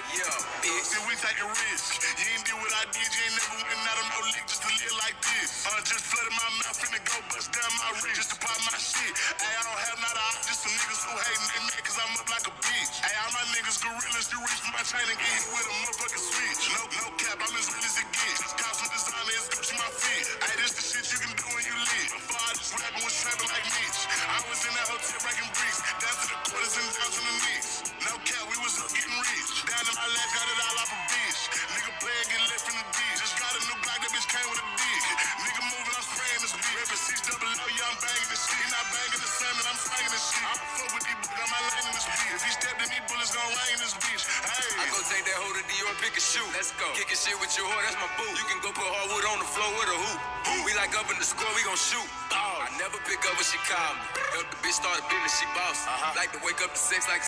bitch. Then we take a risk. You ain't do what I did, you ain't never went out of no league just to live like this. Just flooded my mouth finna go bust down my wrist just to pop my shit. Ay, I don't have not a just some niggas who hatin' they mad cause I'm up like a bitch. Ay, all my niggas gorillas, you reach for my chain and get hit with a motherfucking switch. No cap, I'm as real as it gets. Just got some designer, it's Gucci my feet. Ay, this the shit you can do when you lit. Before I just rapping was trapping like Mitch. I was in that hotel breaking bricks, down to the quarters and down to the knees. No cap, we was up getting rich. Down to my left, got it all off a bitch. Nigga play and get left in the ditch. Just got a new block, that bitch came with a dick. Nigga moving, I'm spraying this bitch. Every 6 double O, yeah, I'm banging this shit. Not banging the salmon, I'm slanging this shit. I fuck with these bullets, got my lane in this bitch. If he stepped in these bullets, gon' rain this bitch. Hey, I go take that hoe to Dior, pick a shoe. Let's go. Kickin' shit with your whore, that's my boo. You can go put hardwood on the floor with a hoop. We like up in the score, we gon' shoot. I never pick up when she call me. Help the bitch start a business, she boss. Like to wake up to sex like